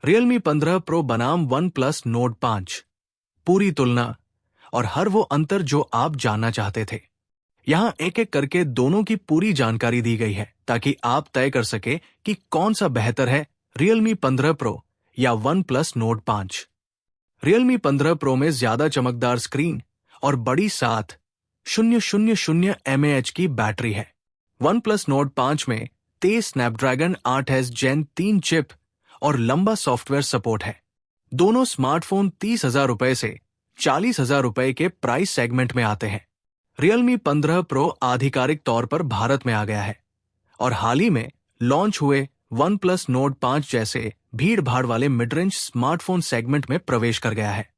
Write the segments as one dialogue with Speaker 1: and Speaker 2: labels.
Speaker 1: Realme 15 Pro बनाम OnePlus Nord 5। पूरी तुलना और हर वो अंतर जो आप जानना चाहते थे। यहाँ एक एक करके दोनों की पूरी जानकारी दी गई है ताकि आप तय कर सके कि कौन सा बेहतर है, Realme 15 Pro या OnePlus Nord 5। Realme 15 Pro में ज्यादा चमकदार स्क्रीन और बड़ी 7000 mAh की बैटरी है। OnePlus Nord 5 में तेज स्नैपड्रैगन 8s Gen 3 चिप और लंबा सॉफ्टवेयर सपोर्ट है। दोनों स्मार्टफोन 30,000 रुपए से 40,000 रुपए के प्राइस सेगमेंट में आते हैं। Realme 15 Pro आधिकारिक तौर पर भारत में आ गया है और हाल ही में लॉन्च हुए OnePlus Nord 5 जैसे भीड़-भाड़ वाले मिड रेंज स्मार्टफोन सेगमेंट में प्रवेश कर गया है।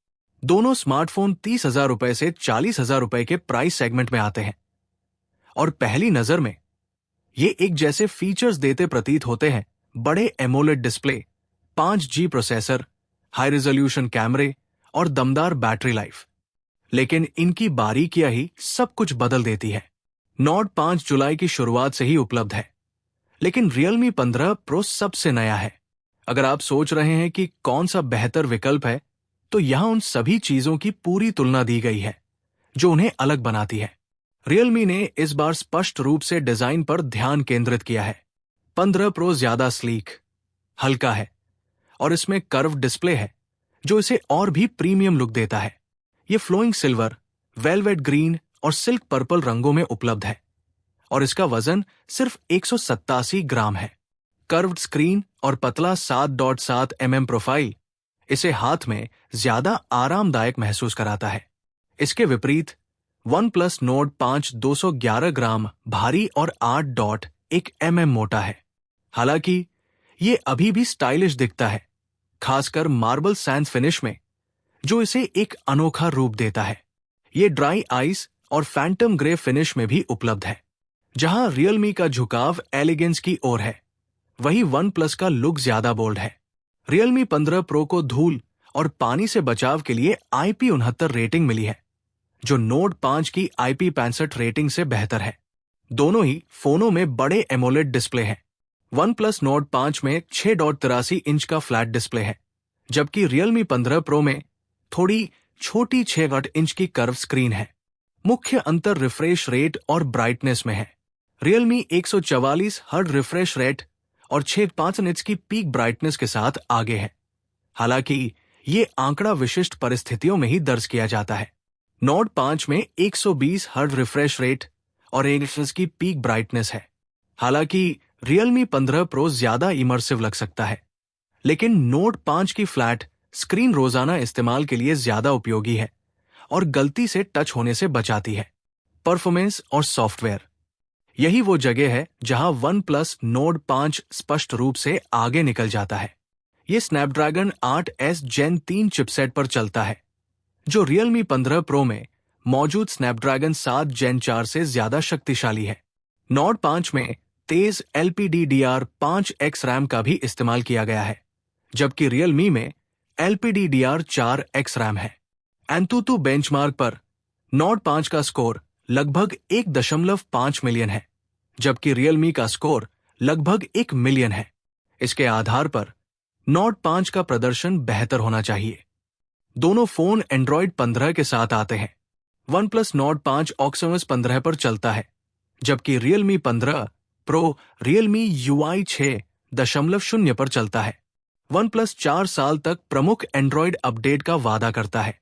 Speaker 1: दोनों स्मार्टफोन 30,000 रुपए से 40,000 रुपए के प्राइस सेगमेंट में आते हैं और पहली नजर में ये एक जैसे फीचर्स देते प्रतीत होते हैं। बड़े AMOLED display, 5G processor, high resolution कैमरे और दमदार बैटरी लाइफ, लेकिन इनकी बारीकियां ही सब कुछ बदल देती है। Nord 5 जुलाई की शुरुआत से ही उपलब्ध है, लेकिन Realme 15 Pro सबसे नया है। अगर आप सोच रहे हैं कि कौन सा बेहतर विकल्प है, तो यहां उन सभी चीजों की पूरी तुलना दी गई है जो उन्हें अलग बनाती है। Realme ने इस बार स्पष्ट रूप से डिजाइन पर ध्यान केंद्रित किया है। 15 Pro ज्यादा स्लीक, हल्का है और इसमें कर्व डिस्प्ले है जो इसे और भी प्रीमियम लुक देता है। ये फ्लोइंग सिल्वर, वेलवेट ग्रीन और सिल्क पर्पल रंगों में उपलब्ध है और इसका वजन सिर्फ 187 ग्राम है। कर्व्ड स्क्रीन और पतला 7.7 mm प्रोफाइल इसे हाथ में ज्यादा आरामदायक महसूस कराता है। इसके विपरीत OnePlus Nord 5 211 ग्राम भारी और 8.1 mm मोटा है। हालांकि ये अभी भी स्टाइलिश दिखता है, खासकर मार्बल सैंड फिनिश में, जो इसे एक अनोखा रूप देता है। ये ड्राई आइस और फैंटम ग्रे फिनिश में भी उपलब्ध है। जहां Realme का झुकाव एलिगेंस की ओर है, वहीं OnePlus का लुक ज्यादा बोल्ड है। Realme 15 Pro को धूल और पानी से बचाव के लिए IP69 रेटिंग मिली है, जो Nord 5 की IP65 रेटिंग से बेहतर है। दोनों ही फोनों में बड़े एमोलेड डिस्प्ले हैं। OnePlus Nord 5 में 6.83 इंच का फ्लैट डिस्प्ले है, जबकि Realme 15 Pro में थोड़ी छोटी 6 इंच की कर्व स्क्रीन है। मुख्य अंतर रिफ्रेश रेट और ब्राइटनेस में है। Realme 144 हर्ट्ज रिफ्रेश रेट और 6.5 निट्स की पीक ब्राइटनेस के साथ आगे है। हालांकि ये आंकड़ा विशिष्ट परिस्थितियों में ही दर्ज किया जाता है। Nord 5 में 120 हर्ट्ज रिफ्रेश रेट और 1 इंच की पीक ब्राइटनेस है। हालांकि Realme 15 Pro ज्यादा इमर्सिव लग सकता है, लेकिन Nord 5 की फ्लैट स्क्रीन रोजाना इस्तेमाल के लिए ज्यादा उपयोगी है और गलती से टच होने से बचाती है। परफॉर्मेंस और सॉफ्टवेयर, यही वो जगह है जहां OnePlus Nord 5 स्पष्ट रूप से आगे निकल जाता है। ये स्नैपड्रैगन 8s Gen 3 चिपसेट पर चलता है, जो Realme 15 Pro में मौजूद स्नैपड्रैगन 7 Gen 4 से ज्यादा शक्तिशाली है। Nord 5 में तेज LPDDR5X रैम का भी इस्तेमाल किया गया है, जबकि Realme में LPDDR4X रैम है। एंतुतु बेंचमार्क पर Nord 5 का स्कोर लगभग 1.5 मिलियन है, जबकि Realme का स्कोर लगभग 1 मिलियन है। इसके आधार पर Nord 5 का प्रदर्शन बेहतर होना चाहिए। दोनों फोन Android 15 के साथ आते हैं। OnePlus Nord 5 OxygenOS 15 पर चलता है, जबकि Realme 15 Pro Realme UI 6.0 पर चलता है। OnePlus 4 साल तक प्रमुख Android अपडेट का वादा करता है,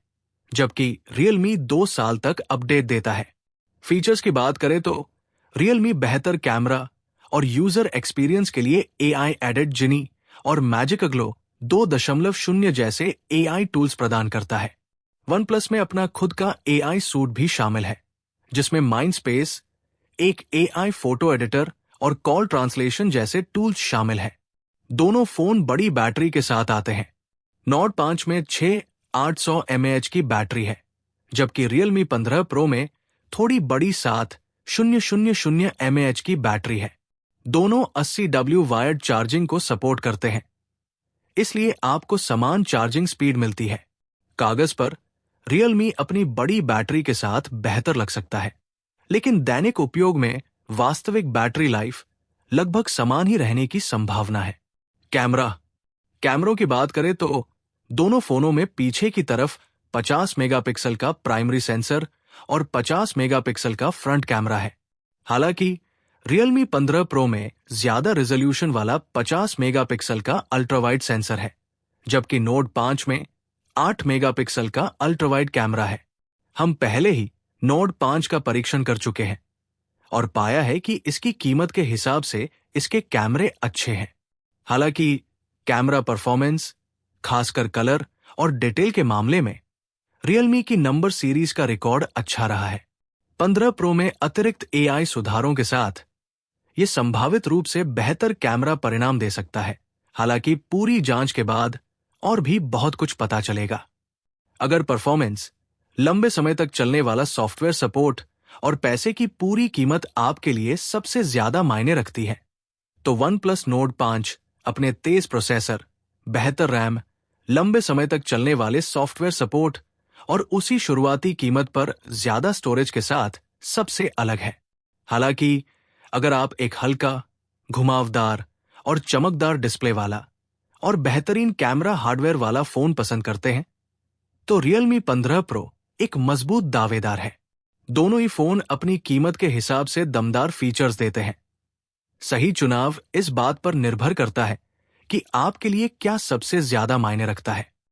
Speaker 1: जबकि Realme 2 साल तक अपडेट देता है। फीचर्स की बात करें तो Realme बेहतर कैमरा और यूजर एक्सपीरियंस के लिए AI एडेड Genie और Magic Glow 2.0 जैसे AI टूल्स प्रदान करता है। OnePlus में अपना खुद का AI सूट भी शामिल है, जिसमें Mindspace, एक AI फोटो एडिटर और कॉल ट्रांसलेशन जैसे टूल्स शामिल हैं। दोनों फोन बड़ी बैटरी के साथ आते हैं। Nord 5 में 6800 mAh की बैटरी है, जबकि Realme 15 Pro में थोड़ी बड़ी 7000 mAh की बैटरी है। दोनों 80W वायर्ड चार्जिंग को सपोर्ट करते हैं, इसलिए आपको समान चार्जिंग स्पीड मिलती है। कागज पर Realme अपनी बड़ी बैटरी के साथ बेहतर लग सकता है, लेकिन दैनिक उपयोग में वास्तविक बैटरी लाइफ लगभग समान ही रहने की संभावना है। कैमरा, कैमरों की बात करें तो दोनों फोनों में पीछे की तरफ 50 मेगापिक्सल का प्राइमरी सेंसर और 50 मेगापिक्सल का फ्रंट कैमरा है। हालांकि Realme 15 Pro में ज्यादा रेजोल्यूशन वाला 50 मेगापिक्सल का अल्ट्रावाइड सेंसर है, जबकि Note 5 में 8 मेगापिक्सल का अल्ट्रावाइड कैमरा है। हम पहले ही Note 5 का परीक्षण कर चुके हैं और पाया है कि इसकी कीमत के हिसाब से इसके कैमरे अच्छे हैं। हालांकि कैमरा परफॉर्मेंस, खासकर कलर और डिटेल के मामले में Realme की नंबर सीरीज का रिकॉर्ड अच्छा रहा है। 15 Pro में अतिरिक्त AI सुधारों के साथ ये संभावित रूप से बेहतर कैमरा परिणाम दे सकता है। हालांकि पूरी जांच के बाद और भी बहुत कुछ पता चलेगा। अगर परफॉर्मेंस, लंबे समय तक चलने वाला सॉफ्टवेयर सपोर्ट और पैसे की पूरी कीमत आपके लिए सबसे ज्यादा मायने रखती है, तो OnePlus Nord 5 अपने तेज प्रोसेसर, बेहतर रैम, लंबे समय तक चलने वाले सॉफ्टवेयर सपोर्ट और उसी शुरुआती कीमत पर ज्यादा स्टोरेज के साथ सबसे अलग है। हालांकि अगर आप एक हल्का, घुमावदार और चमकदार डिस्प्ले वाला और बेहतरीन कैमरा हार्डवेयर वाला फोन पसंद करते हैं, तो Realme 15 Pro एक मजबूत दावेदार है। दोनों ही फोन अपनी कीमत के हिसाब से दमदार फीचर्स देते हैं। सही चुनाव इस बात पर निर्भर करता है कि आपके लिए क्या सबसे ज्यादा मायने रखता है।